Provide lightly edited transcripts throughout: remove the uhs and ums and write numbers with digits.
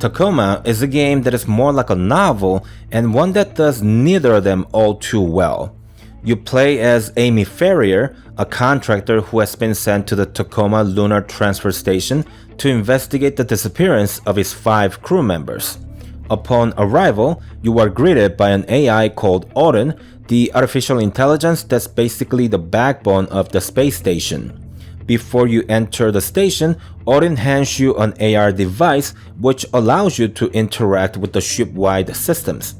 Tacoma is a game that is more like a novel and one that does neither of them all too well. You play as Amy Ferrier, a contractor who has been sent to the Tacoma Lunar Transfer Station to investigate the disappearance of its 5 crew members. Upon arrival, you are greeted by an AI called Odin, the artificial intelligence that's basically the backbone of the space station. Before you enter the station, Odin hands you an AR device which allows you to interact with the ship-wide systems.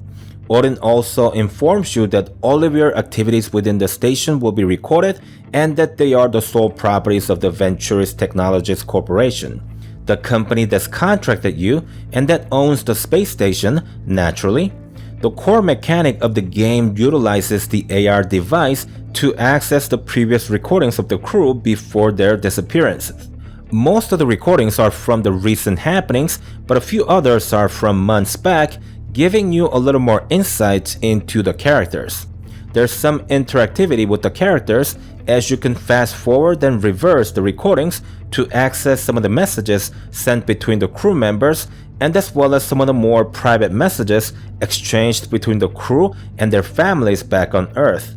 Odin also informs you that all of your activities within the station will be recorded and that they are the sole properties of the Venturis Technologies Corporation, the company that's contracted you and that owns the space station, naturally. The core mechanic of the game utilizes the AR device to access the previous recordings of the crew before their disappearances. Most of the recordings are from the recent happenings, but a few others are from months back, giving you a little more insight into the characters. There's some interactivity with the characters, as you can fast forward and reverse the recordings to access some of the messages sent between the crew members, and as well as some of the more private messages exchanged between the crew and their families back on Earth.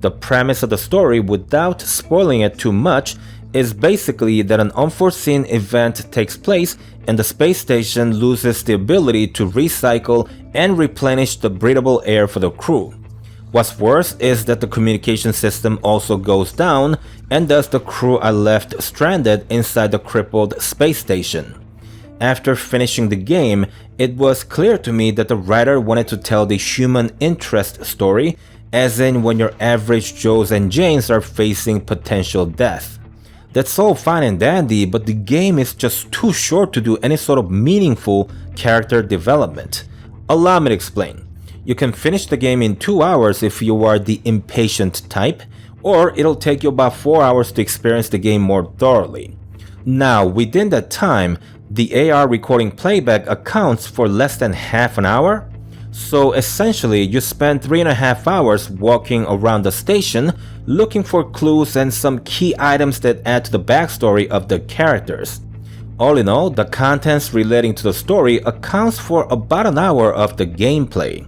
The premise of the story, without spoiling it too much, is basically that an unforeseen event takes place and the space station loses the ability to recycle and replenish the breathable air for the crew. What's worse is that the communication system also goes down, and thus the crew are left stranded inside the crippled space station. After finishing the game, it was clear to me that the writer wanted to tell the human interest story, as in when your average Joes and Janes are facing potential death. That's all fine and dandy, but the game is just too short to do any sort of meaningful character development. Allow me to explain. You can finish the game in 2 hours if you are the impatient type, or it'll take you about 4 hours to experience the game more thoroughly. Now, within that time, the AR recording playback accounts for less than half an hour. So essentially, you spend 3.5 hours walking around the station looking for clues and some key items that add to the backstory of the characters. All in all, the contents relating to the story accounts for about an hour of the gameplay.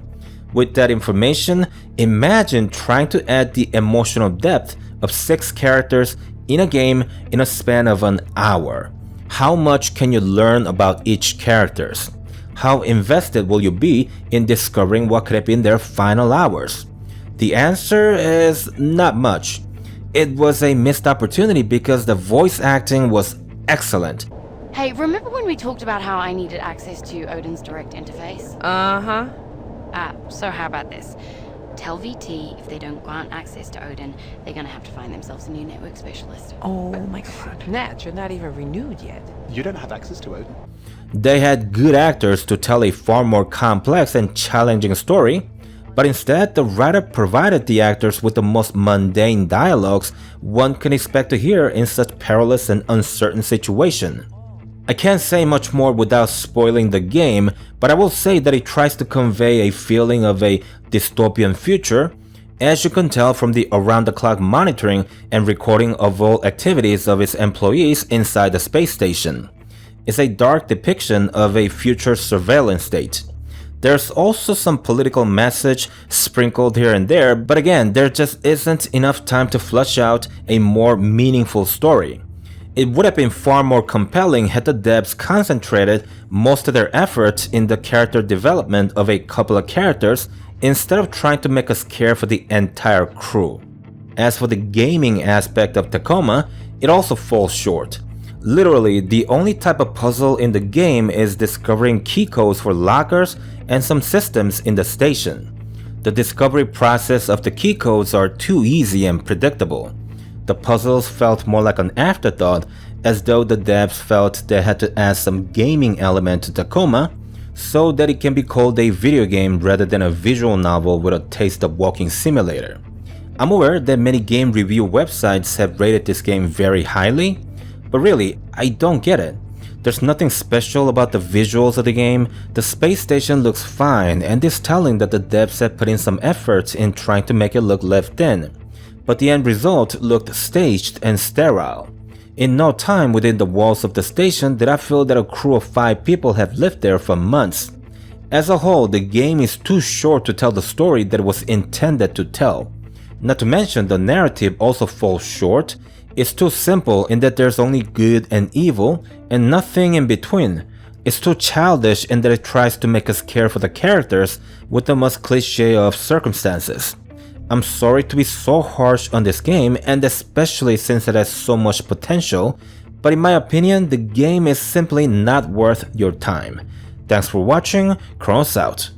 With that information, imagine trying to add the emotional depth of 6 characters in a game in a span of an hour. How much can you learn about each characters? How invested will you be in discovering what could have been their final hours? The answer is not much. It was a missed opportunity because the voice acting was excellent. Hey, remember when we talked about how I needed access to Odin's direct interface? Uh-huh. So how about this? Tell VT if they don't grant access to Odin, they're gonna have to find themselves a new network specialist. Oh my god. Nat, you're not even renewed yet. You don't have access to Odin. They had good actors to tell a far more complex and challenging story, but instead the writer provided the actors with the most mundane dialogues one can expect to hear in such perilous and uncertain situation. I can't say much more without spoiling the game, but I will say that it tries to convey a feeling of a dystopian future, as you can tell from the around-the-clock monitoring and recording of all activities of its employees inside the space station. It's a dark depiction of a future surveillance state. There's also some political message sprinkled here and there, but again, there just isn't enough time to flesh out a more meaningful story. It would have been far more compelling had the devs concentrated most of their efforts in the character development of a couple of characters instead of trying to make us care for the entire crew. As for the gaming aspect of Tacoma, it also falls short. Literally, the only type of puzzle in the game is discovering key codes for lockers and some systems in the station. The discovery process of the key codes are too easy and predictable. The puzzles felt more like an afterthought, as though the devs felt they had to add some gaming element to Tacoma so that it can be called a video game rather than a visual novel with a taste of walking simulator. I'm aware that many game review websites have rated this game very highly, but really, I don't get it. There's nothing special about the visuals of the game. The space station looks fine, and it's telling that the devs have put in some effort in trying to make it look lived in. But the end result looked staged and sterile. In no time within the walls of the station did I feel that a crew of 5 people have lived there for months. As a whole, the game is too short to tell the story that it was intended to tell. Not to mention the narrative also falls short. It's too simple in that there's only good and evil and nothing in between. It's too childish in that it tries to make us care for the characters with the most cliché of circumstances. I'm sorry to be so harsh on this game, and especially since it has so much potential, but in my opinion, the game is simply not worth your time. Thanks for watching, Kronos out.